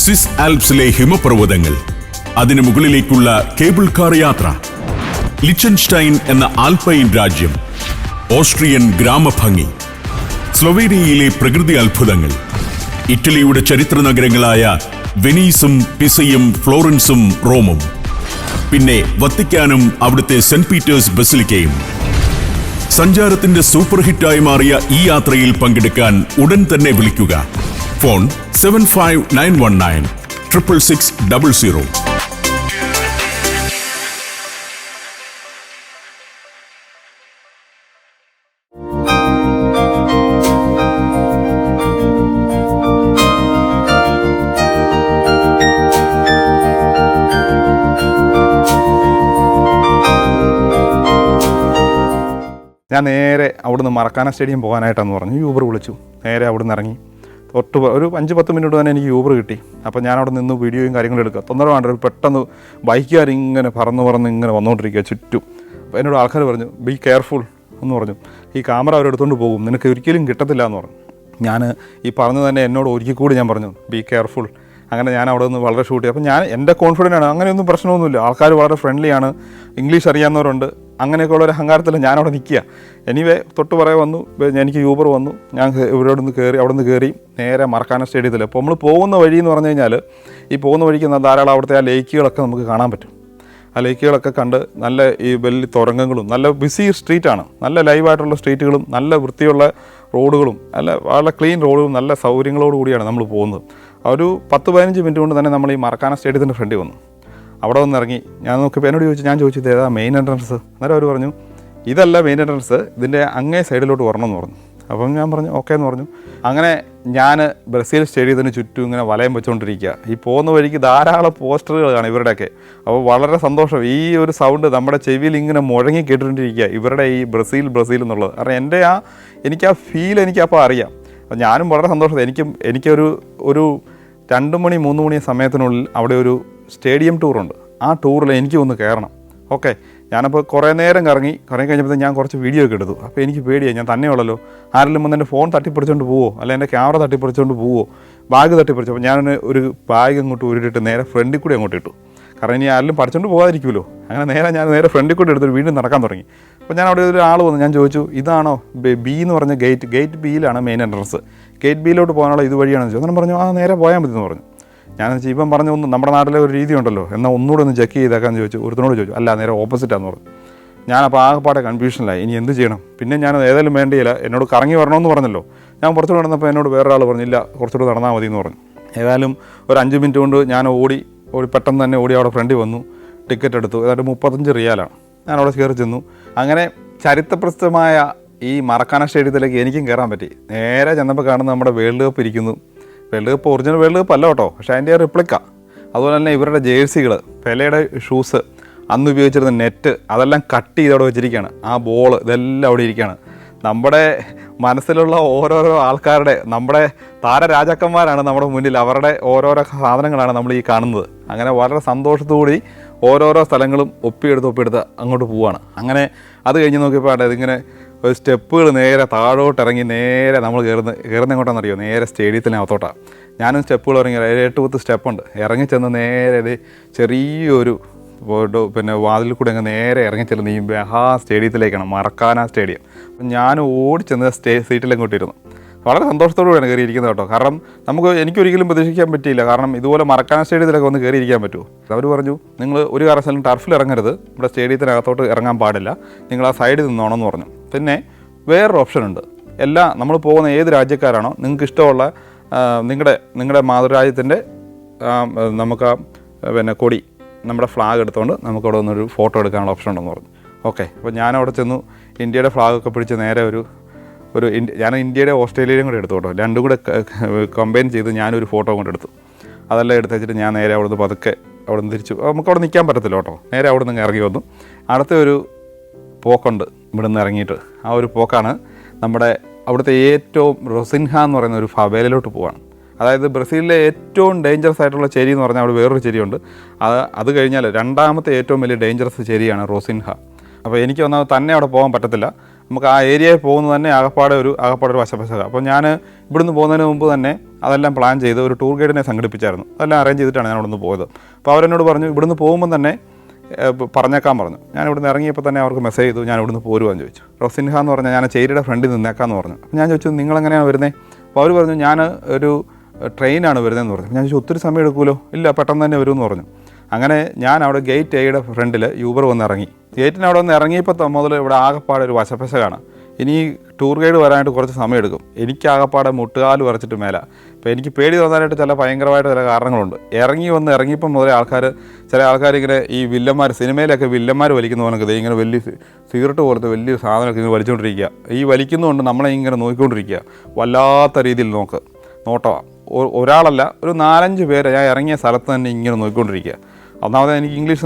സ്വിസ് ആൽപ്സിലെ ഹിമപർവ്വതങ്ങൾ, അതിനു മുകളിലേക്കുള്ള കേബിൾ കാർ യാത്ര, ലിച്ചൻസ്റ്റൈൻ എന്ന ആൽപൈൻ രാജ്യം, ഓസ്ട്രിയൻ ഗ്രാമഭംഗി, സ്ലൊവേനിയയിലെ പ്രകൃതി അത്ഭുതങ്ങൾ, ഇറ്റലിയുടെ ചരിത്ര നഗരങ്ങളായ വെനീസും പിസയും ഫ്ലോറൻസും റോമും, പിന്നെ വത്തിക്കാനും അവിടുത്തെ സെന്റ് പീറ്റേഴ്സ് ബസിലിക്കയും. സഞ്ചാരത്തിന്റെ സൂപ്പർ ഹിറ്റായി മാറിയ ഈ യാത്രയിൽ പങ്കെടുക്കാൻ ഉടൻ തന്നെ വിളിക്കുക. ഫോൺ 75919 66600. ഞാൻ നേരെ അവിടുന്ന് മറക്കാന സ്റ്റേഡിയം പോകാനായിട്ടാന്ന് പറഞ്ഞു. യൂബർ വിളിച്ചു. നേരെ അവിടുന്ന് ഇറങ്ങി ഒരു 5-10 മിനിറ്റ് തന്നെ എനിക്ക് യൂബർ കിട്ടി. അപ്പോൾ ഞാൻ അവിടെ നിന്ന് വീഡിയോയും കാര്യങ്ങളും എടുക്കുക. തൊന്നര പെട്ടെന്ന് ബൈക്കുകാരിങ്ങനെ പറന്ന് ഇങ്ങനെ വന്നുകൊണ്ടിരിക്കുക ചുറ്റും. അപ്പോൾ എന്നോട് ആൾക്കാർ പറഞ്ഞു ബി കെയർഫുൾ എന്ന് പറഞ്ഞു. ഈ ക്യാമറ അവരെടുത്തുകൊണ്ട് പോകും, നിനക്ക് ഒരിക്കലും കിട്ടത്തില്ല എന്ന് പറഞ്ഞു. ഞാൻ ഈ പറഞ്ഞു തന്നെ എന്നോട് ഒരിക്കൽ കൂടി ഞാൻ പറഞ്ഞു ബി കെയർഫുൾ. അങ്ങനെ ഞാൻ അവിടെ നിന്ന് വളരെ ഷൂട്ട് ചെയ്യും. അപ്പോൾ ഞാൻ എൻ്റെ കോൺഫിഡൻ്റ് ആണ്, അങ്ങനെയൊന്നും പ്രശ്നമൊന്നുമില്ല. ആൾക്കാർ വളരെ ഫ്രണ്ട്ലിയാണ്, ഇംഗ്ലീഷ് അറിയാവുന്നവരുണ്ട്. അങ്ങനെയൊക്കെയുള്ള ഒരു അഹങ്കാരത്തിൽ ഞാനവിടെ നിൽക്കുക. എനിവേ തൊട്ട് പറയാൻ വന്നു, എനിക്ക് യൂബർ വന്നു. ഞാൻ അവിടെ നിന്ന് കയറി നേരെ മറക്കാന സ്റ്റേഡിയത്തിൽ. അപ്പോൾ നമ്മൾ പോകുന്ന വഴി എന്ന് പറഞ്ഞു കഴിഞ്ഞാൽ ഈ പോകുന്ന വഴിക്ക് ധാരാളം അവിടുത്തെ ആ ലേക്കുകളൊക്കെ നമുക്ക് കാണാൻ പറ്റും. ആ ലേക്കുകളൊക്കെ കണ്ട് നല്ല ഈ വലിയ തുരങ്കങ്ങളും നല്ല ബിസി സ്ട്രീറ്റാണ്, നല്ല ലൈവായിട്ടുള്ള സ്ട്രീറ്റുകളും നല്ല വൃത്തിയുള്ള റോഡുകളും വളരെ ക്ലീൻ റോഡുകളും നല്ല സൗകര്യങ്ങളോട് കൂടിയാണ് നമ്മൾ പോകുന്നത്. ഒരു 10-15 മിനിറ്റ് കൊണ്ട് തന്നെ നമ്മൾ ഈ മറക്കാന സ്റ്റേഡിയത്തിൻ്റെ ഫ്രണ്ടിൽ വന്നു. അവിടെ വന്ന് ഇറങ്ങി ഞാൻ നോക്കിയപ്പോൾ എന്നോട് ഞാൻ ചോദിച്ചത് ഏതാ മെയിൻ എൻട്രൻസ്. അന്നേരം അവർ പറഞ്ഞു ഇതല്ല മെയിൻ എൻട്രൻസ്, ഇതിൻ്റെ അങ്ങേ സൈഡിലോട്ട് വരണമെന്ന് പറഞ്ഞു. അപ്പം ഞാൻ പറഞ്ഞു ഓക്കെ എന്ന് പറഞ്ഞു. അങ്ങനെ ഞാൻ ബ്രസീൽ സ്റ്റേഡിയത്തിന് ചുറ്റും ഇങ്ങനെ വലയം വെച്ചുകൊണ്ടിരിക്കുക. ഈ പോകുന്ന വഴിക്ക് ധാരാളം പോസ്റ്ററുകളാണ് ഇവരുടെയൊക്കെ. അപ്പോൾ വളരെ സന്തോഷം. ഈ ഒരു സൗണ്ട് നമ്മുടെ ചെവിയിൽ ഇങ്ങനെ മുഴങ്ങി കേട്ടുകൊണ്ടിരിക്കുക, ഇവരുടെ ഈ ബ്രസീൽ എന്നുള്ളത്. കാരണം എനിക്ക് ആ ഫീൽ എനിക്കപ്പോൾ അറിയാം. അപ്പോൾ ഞാനും വളരെ സന്തോഷത്തിൽ എനിക്കൊരു 2 മണി 3 മണി സമയത്തിനുള്ളിൽ അവിടെ ഒരു സ്റ്റേഡിയം ടൂറുണ്ട്. ആ ടൂറിൽ എനിക്ക് ഒന്ന് കയറണം. ഓക്കെ, ഞാനപ്പോൾ കുറേ നേരം കറങ്ങി കഴിഞ്ഞപ്പോൾ ഞാൻ കുറച്ച് വീഡിയോ ഒക്കെ എടുത്തു. അപ്പോൾ എനിക്ക് പേടിയായി, ഞാൻ തന്നെയുള്ളല്ലോ, ആരെങ്കിലും വന്ന് എൻ്റെ ഫോൺ തട്ടിപ്പറിച്ചുകൊണ്ട് പോവോ, അല്ലെങ്കിൽ എൻ്റെ ക്യാമറ തട്ടിപ്പറിച്ചുകൊണ്ട് പോവോ, ബാഗ് തട്ടിപ്പറിച്ചു. അപ്പോൾ ഞാൻ ഒരു ബാഗ് അങ്ങോട്ട് ഉരുട്ടിട്ട് നേരെ ഫ്രണ്ടിൽ കൂടി അങ്ങോട്ട് ഇട്ടു. കാരണം ഇനി ആരെങ്കിലും പഠിച്ചുകൊണ്ട് പോകാതിരിക്കുമല്ലോ. അങ്ങനെ ഞാൻ നേരെ ഫ്രണ്ടിൽ കൂടി എടുത്തിട്ട് വീണ്ടും നടക്കാൻ തുടങ്ങി. അപ്പോൾ ഞാൻ അവിടെ ഒരു ആൾ വന്നു. ഞാൻ ചോദിച്ചു ഇതാണോ ബി എന്ന് പറഞ്ഞ ഗേറ്റ് ബിയിലാണ് മെയിൻ എൻട്രൻസ്, ഗേറ്റ് ബിയിലോട്ട് പോകാനുള്ള ഇതുവഴിയാണെന്ന് ചോദിച്ചു. അങ്ങനെ പറഞ്ഞു നേരെ പോയാൽ മതി എന്ന് പറഞ്ഞു. ഞാനെന്ന് വെച്ചാൽ ഇപ്പം പറഞ്ഞു നമ്മുടെ നാട്ടിലെ ഒരു രീതി ഉണ്ടല്ലോ, എന്നാൽ ഒന്നുകൂടെ ഒന്ന് ചെക്ക് ചെയ്തേക്കാന്ന് ചോദിച്ചു. ഒരുത്തിനോട് ചോദിച്ചു, അല്ല നേരെ ഓപ്പോസിറ്റാന്ന് പറഞ്ഞു. ഞാനപ്പോൾ ആകെപ്പാടെ കൺഫ്യൂഷനിലായി, ഇനി എന്ത് ചെയ്യണം. പിന്നെ ഞാൻ ഏതായാലും വേണ്ടിയില്ല, എന്നോട് കറങ്ങി വരണമെന്ന് പറഞ്ഞല്ലോ. ഞാൻ പുറത്തുകൂടെ നടന്നപ്പോൾ എന്നോട് വേറൊരാൾ പറഞ്ഞില്ല കുറച്ചുകൂടെ നടന്നാൽ മതി എന്ന് പറഞ്ഞു. ഏതായാലും ഒരു 5 മിനിറ്റ് കൊണ്ട് ഞാൻ ഓടി പെട്ടെന്ന് തന്നെ അവിടെ ഫ്രണ്ടിൽ വന്നു, ടിക്കറ്റ് എടുത്തു. ഏതാണ്ട് 35 റിയാലാണ്. ഞാൻ അവിടെ കയറി ചെന്നു. അങ്ങനെ ചരിത്രപ്രസിദ്ധമായ ഈ മറക്കാന സ്റ്റേഡിയത്തിലേക്ക് എനിക്കും കയറാൻ പറ്റി. നേരെ ചെന്നപ്പോൾ കാണുന്ന നമ്മുടെ വേൾഡ് കപ്പ് ഇരിക്കുന്നു. World cup original world cup അല്ല കേട്ടോ, പക്ഷേ അതിൻ്റെ റിപ്ലിക്ക. അതുപോലെ തന്നെ ഇവരുടെ ജേഴ്സികൾ, പെലയുടെ ഷൂസ്, അന്ന് ഉപയോഗിച്ചിരുന്ന നെറ്റ്, അതെല്ലാം കട്ട് ചെയ്ത് അവിടെ വെച്ചിരിക്കുകയാണ്. ആ ബോൾ ഇതെല്ലാം അവിടെ ഇരിക്കുകയാണ്. നമ്മുടെ മനസ്സിലുള്ള ഓരോരോ ആൾക്കാരുടെ, നമ്മുടെ താരരാജാക്കന്മാരാണ് നമ്മുടെ മുന്നിൽ, അവരുടെ ഓരോരോ സാധനങ്ങളാണ് നമ്മൾ ഈ കാണുന്നത്. അങ്ങനെ വളരെ സന്തോഷത്തോടുകൂടി ഓരോരോ സ്ഥലങ്ങളും ഒപ്പിയെടുത്ത് അങ്ങോട്ട് പോവുകയാണ്. അങ്ങനെ അത് കഴിഞ്ഞ് നോക്കിയപ്പോൾ ഇതിങ്ങനെ ഒരു സ്റ്റെപ്പുകൾ നേരെ താഴോട്ടിറങ്ങി നേരെ നമ്മൾ കയറുന്ന എങ്ങോട്ടാണെന്നറിയോ, നേരെ സ്റ്റേഡിയത്തിനകത്തോട്ടാണ്. ഞാനും സ്റ്റെപ്പുകൾ ഇറങ്ങി 7-10 സ്റ്റെപ്പുണ്ട്. ഇറങ്ങി ചെന്ന് നേരെ ചെറിയൊരു വാതിൽ കൂടെ അങ്ങ് നേരെ ഇറങ്ങി ചെല്ലുന്ന ഈ സ്റ്റേഡിയത്തിലേക്കാണ്, മറക്കാന സ്റ്റേഡിയം. അപ്പം ഞാൻ ഓടിച്ചെന്ന് സീറ്റിലെങ്ങോട്ട് ഇരുന്നു. വളരെ സന്തോഷത്തോടുകൂടിയാണ് കയറിയിരിക്കുന്നത് കേട്ടോ. കാരണം എനിക്കൊരിക്കലും പ്രതീക്ഷിക്കാൻ പറ്റിയില്ല. കാരണം ഇതുപോലെ മറക്കാന സ്റ്റേഡിയത്തിലൊക്കെ ഒന്ന് കയറിയിരിക്കാൻ പറ്റുമോ. അവർ പറഞ്ഞു നിങ്ങൾ ഒരു കാരണവശാലും ടർഫിൽ ഇറങ്ങരുത്, ഇവിടെ സ്റ്റേഡിയത്തിനകത്തോട്ട് ഇറങ്ങാൻ പാടില്ല, നിങ്ങൾ ആ സൈഡിൽ നിന്നോണമെന്ന് പറഞ്ഞു. പിന്നെ വേറൊരു ഓപ്ഷനുണ്ട്, നമ്മൾ പോകുന്ന ഏത് രാജ്യക്കാരാണോ നിങ്ങൾക്ക് ഇഷ്ടമുള്ള നിങ്ങളുടെ മാതൃരാജ്യത്തിൻ്റെ നമുക്ക് കൊടി, നമ്മുടെ ഫ്ലാഗ് എടുത്തുകൊണ്ട് നമുക്കവിടെ ഒന്നൊരു ഫോട്ടോ എടുക്കാനുള്ള ഓപ്ഷൻ ഉണ്ടെന്ന് പറഞ്ഞു. ഓക്കെ, അപ്പോൾ ഞാനവിടെ ചെന്നു. ഇന്ത്യയുടെ ഫ്ലാഗൊക്കെ പിടിച്ച് നേരെ ഞാൻ ഇന്ത്യയുടെ ഓസ്ട്രേലിയയും കൂടെ എടുത്തു കേട്ടോ. രണ്ടും കൂടെ കമ്പൈൻ ചെയ്ത് ഞാനൊരു ഫോട്ടോ കൊണ്ട് എടുത്തു. അതെല്ലാം എടുത്ത് വെച്ചിട്ട് ഞാൻ നേരെ അവിടെ നിന്ന് പതുക്കെ അവിടെ നിന്ന് തിരിച്ചു. നമുക്കവിടെ നിൽക്കാൻ പറ്റത്തില്ല കേട്ടോ. നേരെ അവിടെ നിന്ന് ഇറങ്ങി വന്നു. അടുത്ത ഒരു പോക്കുണ്ട് ഇവിടെ നിന്ന് ഇറങ്ങിയിട്ട്. ആ ഒരു പോക്കാണ് നമ്മുടെ അവിടുത്തെ ഏറ്റവും റൊസിൻഹ എന്ന് പറയുന്ന ഒരു ഫവേലയിലോട്ട് പോവാണ്. അതായത് ബ്രസീലിലെ ഏറ്റവും ഡേഞ്ചറസ് ആയിട്ടുള്ള ചേരി എന്ന് പറഞ്ഞാൽ അവിടെ വേറൊരു ചേരിയുണ്ട്. അത് കഴിഞ്ഞാൽ രണ്ടാമത്തെ ഏറ്റവും വലിയ ഡേഞ്ചറസ് ചേരിയാണ് റൊസിൻഹ. അപ്പോൾ എനിക്ക് വന്നാൽ തന്നെ അവിടെ പോകാൻ പറ്റത്തില്ല. നമുക്ക് ആ ഏരിയയിൽ പോകുന്നത് തന്നെ ആകപ്പാടെ ഒരു വശപ്പശക. അപ്പോൾ ഞാൻ ഇവിടുന്ന് പോകുന്നതിന് മുമ്പ് തന്നെ അതെല്ലാം പ്ലാൻ ചെയ്ത് ഒരു ടൂർ ഗൈഡിനെ സംഘടിപ്പിച്ചായിരുന്നു. അതെല്ലാം അറേഞ്ച് ചെയ്തിട്ടാണ് ഞാൻ ഇവിടുന്ന് പോയത്. അപ്പോൾ അവരെന്നോട് പറഞ്ഞു ഇവിടുന്ന് പോകുമ്പോൾ തന്നെ പറഞ്ഞേക്കാൻ പറഞ്ഞു. ഞാൻ ഇവിടുന്ന് ഇറങ്ങിയപ്പോൾ തന്നെ അവർക്ക് മെസ്സേജ് ചെയ്തു ഞാൻ ഇവിടുന്ന് പോരുവാന്ന് ചോദിച്ചു. റൊസിൻഹ എന്ന് പറഞ്ഞാൽ ഞാൻ ചേരിയുടെ ഫ്രണ്ടിൽ നിന്നേക്കാമെന്ന് പറഞ്ഞു. അപ്പോൾ ഞാൻ ചോദിച്ചു നിങ്ങളെങ്ങനെയാണ് വരുന്നത്. അപ്പോൾ അവർ പറഞ്ഞു ഞാൻ ഒരു ട്രെയിനാണ് വരുന്നതെന്ന് പറഞ്ഞു. ഞാൻ ചോദിച്ചു ഒത്തിരി സമയം എടുക്കുമല്ലോ. ഇല്ല പെട്ടെന്ന് തന്നെ വരുമെന്ന് പറഞ്ഞു. അങ്ങനെ ഞാൻ അവിടെ ഗേറ്റ് എയുടെ ഫ്രണ്ടിൽ യൂബർ വന്ന് ഇറങ്ങി. ഗേറ്റിന് അവിടെ വന്ന് ഇറങ്ങിയപ്പോൾ മുതൽ ഇവിടെ ആകപ്പാടെ ഒരു വശപ്പശകാണ്. ഇനി ടൂർ ഗൈഡ് വരാനായിട്ട് കുറച്ച് സമയം എടുക്കും. എനിക്ക് ആകപ്പാടെ മുട്ടുകാല് വരച്ചിട്ട് മേല. അപ്പോൾ എനിക്ക് പേടി തോന്നാനായിട്ട് ഭയങ്കരമായിട്ട് ചില കാരണങ്ങളുണ്ട്. ഇറങ്ങിയപ്പോൾ മുതലേ ചില ആൾക്കാർ ഇങ്ങനെ ഈ വില്ലന്മാർ, സിനിമയിലൊക്കെ വില്ലന്മാർ വലിക്കുന്ന പോലൊക്കെ ഇങ്ങനെ വലിയ സിഗരറ്റ് പോലത്തെ വലിയൊരു സാധനമൊക്കെ ഇങ്ങനെ വലിച്ചുകൊണ്ടിരിക്കുക. ഈ വലിക്കുന്നതുകൊണ്ട് നമ്മളെ ഇങ്ങനെ നോക്കിക്കൊണ്ടിരിക്കുക. വല്ലാത്ത രീതിയിൽ നോട്ടമാണ്. ഒരാളല്ല, ഒരു 4-5 പേരെ ഞാൻ ഇറങ്ങിയ സ്ഥലത്ത് തന്നെ ഇങ്ങനെ നോക്കിക്കൊണ്ടിരിക്കുക. ഒന്നാമത് എനിക്ക് ഇംഗ്ലീഷ്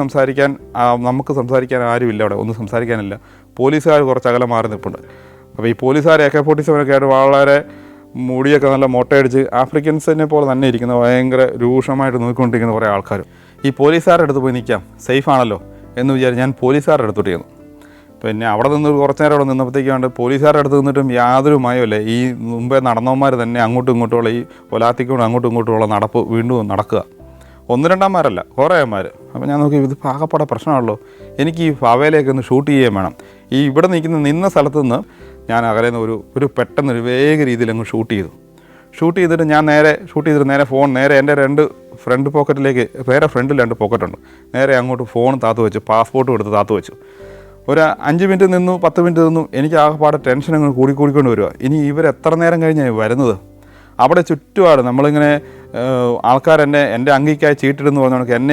നമുക്ക് സംസാരിക്കാൻ ആരുമില്ല അവിടെ, ഒന്നും സംസാരിക്കാനില്ല. പോലീസുകാർ കുറച്ച് അകലെ മാറി നിൽപ്പുണ്ട്. അപ്പോൾ ഈ പോലീസുകാർ AK-47 ആയിട്ട് വളരെ മുടിയൊക്കെ നല്ല മൊട്ടയടിച്ച് ആഫ്രിക്കൻസിനെ പോലെ തന്നെ ഇരിക്കുന്ന ഭയങ്കര രൂക്ഷമായിട്ട് നോക്കിക്കൊണ്ടിരിക്കുന്ന കുറേ ആൾക്കാർ. ഈ പോലീസുകാരുടെ അടുത്ത് പോയി നിൽക്കാം, സേഫ് ആണല്ലോ എന്ന് വിചാരിച്ച് ഞാൻ പോലീസുകാരുടെ അടുത്തോട്ട് ചെയ്യുന്നു. പിന്നെ അവിടെ നിന്ന് കുറച്ച് നേരം അവിടെ നിന്നപ്പോഴത്തേക്കാണ്ട് പോലീസുകാരുടെ അടുത്ത് നിന്നിട്ടും യാതൊരു മയമല്ലേ. ഈ മുമ്പേ നടന്നവന്മാർ തന്നെ അങ്ങോട്ടും ഇങ്ങോട്ടുമുള്ള ഈ ഒലാത്തിക്കൊണ്ട് അങ്ങോട്ടും ഇങ്ങോട്ടുമുള്ള നടപ്പ് വീണ്ടും നടക്കുക. 1-2 കുറേ അമ്മമാർ. അപ്പോൾ ഞാൻ നോക്കി ഇത് പാകപ്പാടെ പ്രശ്നമാണല്ലോ, എനിക്ക് ഈ ഫാവേലയൊക്കെ ഒന്ന് ഷൂട്ട് ചെയ്യുകയും വേണം. ഈ ഇവിടെ നിന്ന സ്ഥലത്ത് നിന്ന് ഞാൻ അകലെ നിന്ന് ഒരു പെട്ടെന്നൊരു വേഗ രീതിയിൽ അങ്ങ് ഷൂട്ട് ചെയ്തിട്ട് ഞാൻ നേരെ ഫോൺ നേരെ എൻ്റെ 2 ഫ്രണ്ട് പോക്കറ്റിലേക്ക്, നേരെ ഫ്രണ്ടിൽ 2 പോക്കറ്റുണ്ട്, നേരെ അങ്ങോട്ട് ഫോൺ താത്തു വെച്ചു, പാസ്പോർട്ടും എടുത്ത് താത്തു വെച്ചു. ഒരു 5 മിനിറ്റ് നിന്നു, 10 മിനിറ്റ് നിന്നു. എനിക്ക് ആകെപ്പാടെ ടെൻഷൻ അങ്ങ് കൂടിക്കൊണ്ട് വരിക. ഇനി ഇവർ എത്ര നേരം കഴിഞ്ഞാൽ വരുന്നത്? അവിടെ ചുറ്റുപാട് നമ്മളിങ്ങനെ എൻ്റെ അങ്കിക്കായി ചീട്ടിടുന്ന് പറഞ്ഞാൽ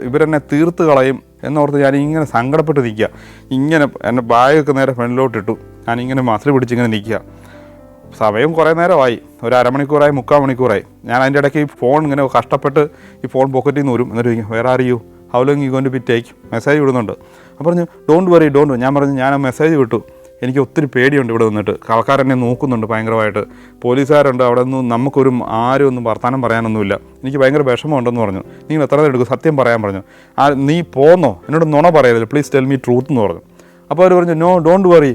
ഇവരെന്നെ തീർത്ത് കളയും എന്നോർത്ത് ഞാനിങ്ങനെ സങ്കടപ്പെട്ട് നിൽക്കുക. ഇങ്ങനെ എൻ്റെ ബാഗൊക്കെ നേരെ ഫ്രണ്ടിലോട്ടിട്ടു, ഞാനിങ്ങനെ മസിൽ പിടിച്ചിങ്ങനെ നിൽക്കുക. സമയം കുറേ നേരമായി, ഒരു അരമണിക്കൂറായി, 3/4 മണിക്കൂറായി. ഞാൻ അതിൻ്റെ ഇടയ്ക്ക് ഈ ഫോൺ ഇങ്ങനെ കഷ്ടപ്പെട്ട് ഈ ഫോൺ പോക്കറ്റിൽ നിന്ന് വരും. എന്നിട്ട് ചോദിക്കും വേറെ അറിയൂ, how long you going to be take, message വിടുന്നുണ്ട്. അപ്പോൾ പറഞ്ഞു ഡോണ്ട് വറി. ഞാൻ പറഞ്ഞു ഞാൻ ആ മെസ്സേജ് വിട്ടു, എനിക്ക് ഒത്തിരി പേടിയുണ്ട് ഇവിടെ നിന്നിട്ട്, ആൾക്കാരെന്നെ നോക്കുന്നുണ്ട് ഭയങ്കരമായിട്ട്, പോലീസുകാരുണ്ട് അവിടെ നിന്ന്, നമുക്കൊരു ആരും ഒന്നും വർത്തമാനം പറയാനൊന്നുമില്ല, എനിക്ക് ഭയങ്കര വിഷമമുണ്ടെന്ന് പറഞ്ഞു. നിങ്ങൾ എത്ര നേരം എടുക്കും, സത്യം പറയാൻ പറഞ്ഞു. നീ പോന്നോ, എന്നോട് നുണ പറയരുത്, പ്ലീസ് ടെൽ മീ ട്രൂത്ത് എന്ന് പറഞ്ഞു. അപ്പോൾ അവർ പറഞ്ഞു no don't worry,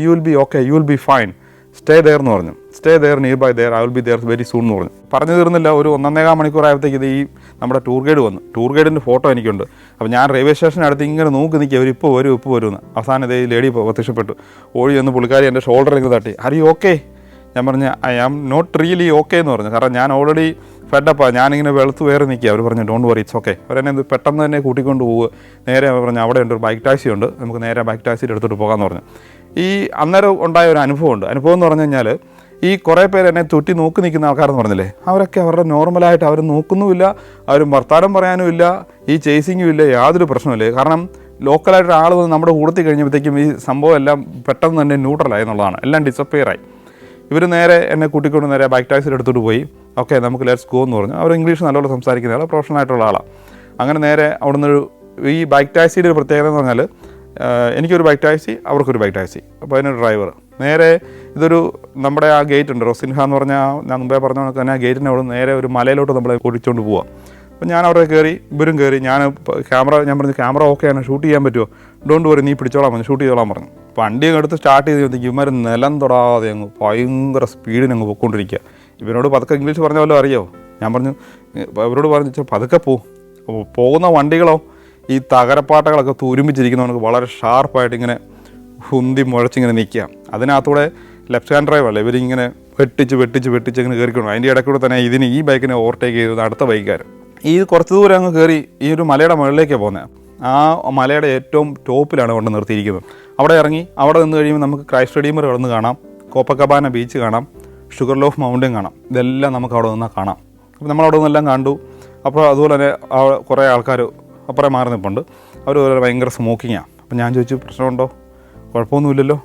you will be okay, you will be fine, stay there എന്ന് പറഞ്ഞു. Stay there, near by there, I will be there very soon എന്ന് പറഞ്ഞു. പറഞ്ഞു തീർന്നില്ല, ഒരു 1.25 മണിക്കൂറായപ്പോഴത്തേക്ക് ഇത് ഈ നമ്മുടെ ടൂർ ഗൈഡ് വന്നു. ടൂർ ഗൈഡിൻ്റെ ഫോട്ടോ എനിക്കുണ്ട്. അപ്പോൾ ഞാൻ റെയിൽവേ സ്റ്റേഷനടുത്ത് ഇങ്ങനെ നോക്കി നിൽക്കുക, അവർ ഇപ്പോൾ വരുമെന്ന്. അവസാനം ഇതേ ലേഡി പ്രത്യക്ഷപ്പെട്ടു, ഓടി എന്ന് പുള്ളിക്കാരി എൻ്റെ ഷോൾഡറിൽ തട്ടി, ആർ യു ഓക്കെ? ഞാൻ പറഞ്ഞു I am not really okay എന്ന് പറഞ്ഞു. കാരണം ഞാൻ ഓൾറെഡി ഫെഡപ്പാണ്, ഞാനിങ്ങനെ വെളുത്ത് വേറെ നിൽക്കുക. അവർ പറഞ്ഞു ഡോണ്ട് വറി, ഇറ്റ്സ് ഓക്കെ. അവരെന്നെ പെട്ടെന്ന് തന്നെ കൂട്ടിക്കൊണ്ട് പോവുക. നേരെ അവർ പറഞ്ഞു അവിടെ ഉണ്ട് ഒരു ബൈക്ക് ടാക്സി ഉണ്ട്, നമുക്ക് നേരെ ബൈക്ക് ടാക്സിയിൽ എടുത്തിട്ട് പോകാമെന്ന് പറഞ്ഞു. ഈ അന്നേരം ഉണ്ടായ ഒരു അനുഭവം എന്ന് പറഞ്ഞു കഴിഞ്ഞാൽ, ഈ കുറേ പേര് എന്നെ ചുറ്റി നോക്കി നിൽക്കുന്ന ആൾക്കാരെന്ന് പറഞ്ഞില്ലേ, അവരൊക്കെ അവരുടെ നോർമലായിട്ട് അവർ നോക്കുന്നുമില്ല, അവർ വർത്താനം പറയാനുമില്ല, ഈ ചേസിങ്ങും ഇല്ല, യാതൊരു പ്രശ്നമില്ല. കാരണം ലോക്കലായിട്ട് ആൾ വന്ന് നമ്മുടെ കൂടത്തിൽ കഴിഞ്ഞപ്പോഴത്തേക്കും ഈ സംഭവം എല്ലാം പെട്ടെന്ന് തന്നെ ന്യൂട്രലായി എന്നുള്ളതാണ്, എല്ലാം ഡിസപ്പിയറായി. ഇവർ നേരെ എന്നെ കൂട്ടിക്കൊണ്ട് നേരെ ബൈക്ക് ടാക്സിയിൽ എടുത്തിട്ട് പോയി. ഓക്കെ നമുക്ക് ലെറ്റ്സ് ഗോ എന്ന് പറഞ്ഞു. അവർ ഇംഗ്ലീഷ് നല്ലോണം സംസാരിക്കുന്ന ആൾ, പ്രൊഫഷണൽ ആയിട്ടുള്ള ആളാണ്. അങ്ങനെ നേരെ അവിടുന്ന് ഈ ബൈക്ക് ടാക്സിയുടെ ഒരു പ്രത്യേകത എന്ന് പറഞ്ഞാൽ, എനിക്കൊരു ബൈക്ക് ടാക്സി, അവർക്കൊരു ബൈക്ക് ടാക്സി, അപ്പോൾ അതിനൊരു ഡ്രൈവർ. നേരെ ഇതൊരു നമ്മുടെ ആ ഗേറ്റ് ഉണ്ട്, റൊസിൻഹ എന്ന് പറഞ്ഞാൽ ഞാൻ മുമ്പേ പറഞ്ഞ കണക്ക് തന്നെ ആ ഗേറ്റിൻ്റെ അവിടെ നേരെ ഒരു മലയിലോട്ട് നമ്മളെ ഓടിച്ചുകൊണ്ട് പോവാം. അപ്പോൾ ഞാൻ അവിടെ കയറി, ഇവരും കയറി. ഞാൻ പറഞ്ഞു ക്യാമറ ഓക്കെയാണ്, ഷൂട്ട് ചെയ്യാൻ പറ്റുമോ? ഡോണ്ട് വറി, നീ പിടിച്ചോളാൻ പറഞ്ഞു, ഷൂട്ട് ചെയ്തോളാൻ പറഞ്ഞു. അപ്പോൾ വണ്ടി എടുത്ത് സ്റ്റാർട്ട് ചെയ്ത് ഇവന്മാർ നിലം തൊടാതെ അങ്ങ് ഭയങ്കര സ്പീഡിന് അങ്ങ് പോയിക്കൊണ്ടിരിക്കുക. ഇവനോട് പതുക്കെ ഇംഗ്ലീഷ് പറഞ്ഞ വല്ലതും അറിയോ? ഞാൻ പറഞ്ഞു, അവരോട് പറഞ്ഞു പതുക്കെ പോകുന്ന വണ്ടികളോ ഈ തകരപ്പാട്ടകളൊക്കെ തുരുമ്പിച്ചിരിക്കുന്നവർക്ക് വളരെ ഷാർപ്പായിട്ട് ഇങ്ങനെ ഹുന്തി മുഴച്ചിങ്ങനെ നിൽക്കുക. അതിനകത്തൂടെ ലെഫ്റ്റ് ഹാൻഡ് ഡ്രൈവ് അല്ലേ, ഇവരിങ്ങനെ വെട്ടിച്ച് ഇങ്ങനെ കയറിക്കണം. അതിൻ്റെ ഇടയ്ക്കൂടെ തന്നെ ഈ ബൈക്കിനെ ഓവർടേക്ക് ചെയ്തത് അടുത്ത ബൈക്കുകാർ. ഈ കുറച്ച് ദൂരം അങ്ങ് കയറി ഈ ഒരു മലയുടെ മുകളിലേക്കാണ് പോകുന്നത്. ആ മലയുടെ ഏറ്റവും ടോപ്പിലാണ് കൊണ്ട് നിർത്തിയിരിക്കുന്നത്. അവിടെ ഇറങ്ങി അവിടെ നിന്ന് കഴിയുമ്പോൾ നമുക്ക് ക്രൈസ്റ്റ് റെഡീമർ കിടന്ന് കാണാം, കോപ്പക്കബാന ബീച്ച് കാണാം, ഷുഗർ ലോഫ് മൗണ്ടൻ കാണാം. ഇതെല്ലാം നമുക്ക് അവിടെ നിന്നാൽ കാണാം. അപ്പോൾ നമ്മളവിടെ നിന്നെല്ലാം കണ്ടു. അപ്പോൾ അതുപോലെ തന്നെ കുറേ ആൾക്കാർ അപ്പുറം മാറി നിൽപ്പുണ്ട്. അവർ ഭയങ്കര സ്മോക്കിങ്ങാണ്. അപ്പോൾ ഞാൻ ചോദിച്ചു പ്രശ്നമുണ്ടോ? കുഴപ്പമൊന്നുമില്ലല്ലോ.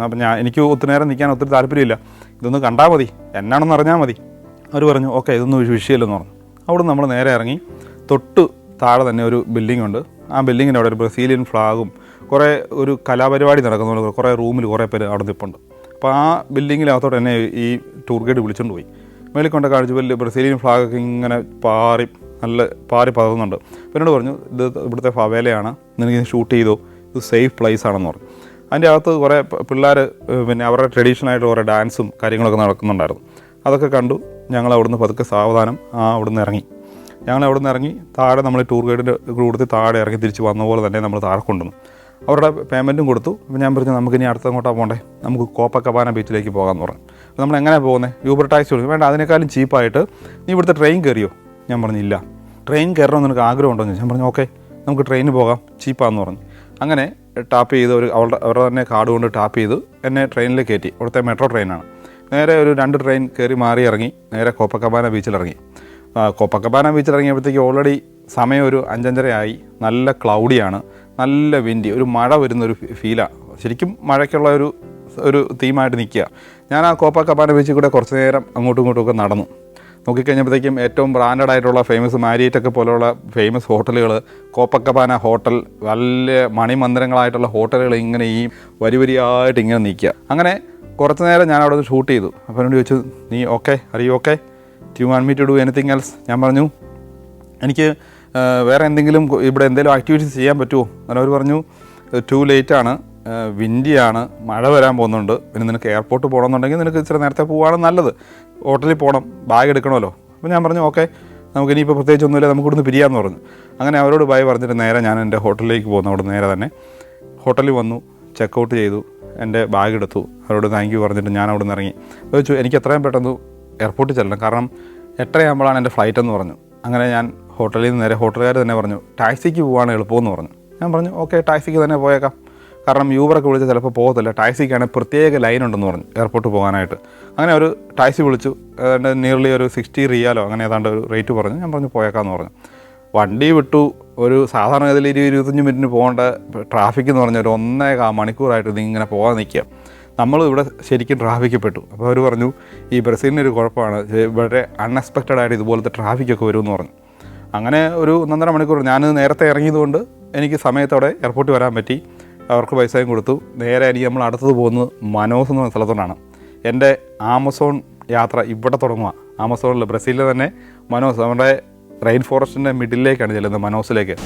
അപ്പം എനിക്ക് ഒത്തിരി നേരം നിൽക്കാൻ ഒത്തിരി താല്പര്യമില്ല, ഇതൊന്ന് കണ്ടാൽ മതി, എന്നാണെന്ന് അറിഞ്ഞാൽ മതി. അവർ പറഞ്ഞു ഓക്കെ ഇതൊന്നും വിഷയമില്ലെന്ന് പറഞ്ഞു. അവിടെ നമ്മൾ നേരെ ഇറങ്ങി. തൊട്ട് താഴെ തന്നെ ഒരു ബിൽഡിംഗ് ഉണ്ട്. ആ ബിൽഡിങ്ങിൻ്റെ അവിടെ ഒരു ബ്രസീലിയൻ ഫ്ലാഗും കുറേ ഒരു കലാപരിപാടി നടക്കുന്ന കുറേ റൂമിൽ കുറേ പേര് അവിടെ നിൽപ്പുണ്ട്. അപ്പോൾ ആ ബിൽഡിങ്ങിനകത്തോട്ട് എന്നെ ഈ ടൂർ ഗൈഡ് വിളിച്ചുകൊണ്ട് പോയി. മേളിൽ കൊണ്ട് കാണിച്ചു വലിയ ബ്രസീലിയൻ ഫ്ലാഗൊക്കെ ഇങ്ങനെ പാറി പതറുന്നുണ്ട്. അപ്പോൾ എന്നോട് പറഞ്ഞു ഇത് ഇവിടുത്തെ ഫവേലയാണ്, നിനക്ക് ഷൂട്ട് ചെയ്തോ, ഇത് സേഫ് പ്ലേസ് ആണെന്ന് പറഞ്ഞു. അതിൻ്റെ അകത്ത് കുറേ പിള്ളേർ പിന്നെ അവരുടെ ട്രഡീഷണലായിട്ട് കുറേ ഡാൻസും കാര്യങ്ങളൊക്കെ നടക്കുന്നുണ്ടായിരുന്നു. അതൊക്കെ കണ്ടു. ഞങ്ങൾ അവിടുന്ന് പതുക്കെ സാവധാനം അവിടുന്ന് ഇറങ്ങി താഴെ നമ്മൾ ടൂർ ഗൈഡിൻ്റെ കൊടുത്ത് താഴെ ഇറങ്ങി തിരിച്ച് വന്ന പോലെ തന്നെ നമ്മൾ താഴെ കൊണ്ടുവന്നു. അവരുടെ പേയ്മെൻറ്റും കൊടുത്തു. അപ്പോൾ ഞാൻ പറഞ്ഞു നമുക്കിനി അങ്ങോട്ടാണ് പോകണ്ടേ, നമുക്ക് കോപ്പക്കബാന ബീച്ചിലേക്ക് പോകാമെന്ന് പറഞ്ഞു. അപ്പോൾ നമ്മൾ എങ്ങനെയാണ് പോകുന്നത്? യൂബർ ടാക്സി കൊടുത്തു. വേണ്ട, അതിനേക്കാളും ചീപ്പായിട്ട് നീ ഇവിടുത്തെ ട്രെയിൻ കയറിയോ? ഞാൻ പറഞ്ഞില്ല. ട്രെയിൻ കയറണമെന്ന് നിനക്ക് ആഗ്രഹമുണ്ടോ എന്ന് ഞാൻ പറഞ്ഞു ഓക്കെ നമുക്ക് ട്രെയിനിന് പോകാം, ചീപ്പാന്ന് പറഞ്ഞു. അങ്ങനെ ടാപ്പ് ചെയ്ത് അവരുടെ തന്നെ കാർഡ് കൊണ്ട് ടാപ്പ് ചെയ്ത് എന്നെ ട്രെയിനിൽ കയറ്റി. അവിടുത്തെ മെട്രോ ട്രെയിനാണ്. നേരെ ഒരു 2 ട്രെയിൻ കയറി മാറി ഇറങ്ങി നേരെ കോപ്പക്കബാന ബീച്ചിലിറങ്ങി. കോപ്പക്കബാന ബീച്ചിലിറങ്ങിയപ്പോഴത്തേക്ക് ഓൾറെഡി സമയം ഒരു 5:30 ആയി. നല്ല ക്ലൗഡിയാണ്, നല്ല വിൻഡി, ഒരു മഴ വരുന്നൊരു ഫീലാണ്. ശരിക്കും മഴയ്ക്കുള്ള ഒരു തീമായിട്ട് നിൽക്കുക. ഞാൻ ആ കോപ്പക്കബാന ബീച്ചിൽ കൂടെ കുറച്ച് നേരം അങ്ങോട്ടും ഇങ്ങോട്ടുമൊക്കെ നോക്കിക്കഴിഞ്ഞപ്പോഴത്തേക്കും ഏറ്റവും ബ്രാൻഡഡ് ആയിട്ടുള്ള ഫേമസ് മാരിയറ്റൊക്കെ പോലെയുള്ള ഫേമസ് ഹോട്ടലുകൾ, കോപ്പക്കബാന ഹോട്ടൽ, വലിയ മണിമന്ദിരങ്ങളായിട്ടുള്ള ഹോട്ടലുകൾ ഇങ്ങനെ ഈ വരിയായിട്ട് ഇങ്ങനെ നിൽക്കുക. അങ്ങനെ കുറച്ച് നേരം ഞാൻ അവിടെ നിന്ന് ഷൂട്ട് ചെയ്തു. അപ്പോൾ എന്നോട് ചോദിച്ചു, നീ okay, are you okay, do you want me to do anything else? ഞാൻ പറഞ്ഞു, എനിക്ക് വേറെ എന്തെങ്കിലും ഇവിടെ എന്തെങ്കിലും ആക്ടിവിറ്റീസ് ചെയ്യാൻ പറ്റുമോ? അങ്ങനെ അവർ പറഞ്ഞു, ടു ലേറ്റാണ്, വിൻഡിയാണ്, മഴ വരാൻ പോകുന്നുണ്ട്, പിന്നെ നിനക്ക് എയർപോർട്ട് പോകണമെന്നുണ്ടെങ്കിൽ നിനക്ക് ഇച്ചിരി നേരത്തെ പോവുകയാണ് നല്ലത്, ഹോട്ടലിൽ പോകണം, ബാഗ് എടുക്കണമല്ലോ. അപ്പോൾ ഞാൻ പറഞ്ഞു ഓക്കെ, നമുക്ക് ഇനിയിപ്പോൾ പ്രത്യേകിച്ച് ഒന്നുമില്ല, നമുക്ക് ഇവിടുന്ന് പിരിയാമെന്ന് പറഞ്ഞു. അങ്ങനെ അവരോട് ബൈ പറഞ്ഞിട്ട് നേരെ ഞാൻ എൻ്റെ ഹോട്ടലിലേക്ക് പോകുന്നു. അവിടെ നേരെ തന്നെ ഹോട്ടലിൽ വന്നു, ചെക്കൗട്ട് ചെയ്തു, എൻ്റെ ബാഗ് എടുത്തു, അവരോട് താങ്ക് യു പറഞ്ഞിട്ട് ഞാൻ അവിടെ നിന്ന് ഇറങ്ങി. ചോദിച്ചു, എനിക്ക് എത്രയും പെട്ടെന്ന് എയർപോർട്ടിൽ ചെല്ലണം, കാരണം 8:30 ആകുമ്പോഴാണ് എൻ്റെ ഫ്ലൈറ്റ് എന്ന് പറഞ്ഞു. അങ്ങനെ ഞാൻ ഹോട്ടലിൽ നിന്ന് നേരെ ഹോട്ടലുകാർ തന്നെ പറഞ്ഞു, ടാക്സിക്ക് പോവാണ് എളുപ്പമെന്ന് പറഞ്ഞു. ഞാൻ പറഞ്ഞു ഓക്കെ, ടാക്സിക്ക് തന്നെ പോയേക്കാം, കാരണം യൂബറൊക്കെ വിളിച്ചാൽ ചിലപ്പോൾ പോകത്തില്ല, ടാക്സിക്കാണെങ്കിൽ പ്രത്യേക ലൈൻ ഉണ്ടെന്ന് പറഞ്ഞു എയർപോർട്ട് പോകാനായിട്ട്. അങ്ങനെ ഒരു ടാക്സി വിളിച്ചു, ഏതാണ്ട് നിയർലി ഒരു 60 റിയാലോ അങ്ങനെ ഏതാണ്ട് ഒരു റേറ്റ് പറഞ്ഞു. ഞാൻ പറഞ്ഞു പോയേക്കാമെന്ന് പറഞ്ഞു. വണ്ടി വിട്ടു. ഒരു സാധാരണ ഗതിയിൽ 20-25 മിനിറ്റിന് പോകേണ്ട ട്രാഫിക് എന്ന് പറഞ്ഞാൽ ഒരു 1.25 മണിക്കൂറായിട്ട് ഇതിങ്ങനെ പോകാൻ നിൽക്കുക. നമ്മൾ ഇവിടെ ശരിക്കും ട്രാഫിക്കിൽ പെട്ടു. അപ്പോൾ അവർ പറഞ്ഞു, ഈ ബ്രസീലിനൊരു കുഴപ്പമാണ്, വളരെ അൺഎക്സ്പെക്റ്റഡ് ആയിട്ട് ഇതുപോലത്തെ ട്രാഫിക്കൊക്കെ വരുമെന്ന് പറഞ്ഞു. അങ്ങനെ ഒരു 1.5 മണിക്കൂർ ഞാൻ നേരത്തെ ഇറങ്ങിയതുകൊണ്ട് എനിക്ക് സമയത്തോടെ എയർപോർട്ടിൽ വരാൻ പറ്റി. അവർക്ക് പൈസയും കൊടുത്തു. നേരെ എനിക്ക് നമ്മൾ അടുത്തത് പോകുന്നത് മനോസ് എന്ന് പറഞ്ഞ സ്ഥലത്തോടാണ്. എൻ്റെ ആമസോൺ യാത്ര ഇവിടെ തുടങ്ങുക. ആമസോണിൽ ബ്രസീലിൽ തന്നെ മനോസ്, നമ്മുടെ റെയിൻ ഫോറസ്റ്റിൻ്റെ മിഡിലേക്കാണ് ചെല്ലുന്നത്, മനോസിലേക്ക്.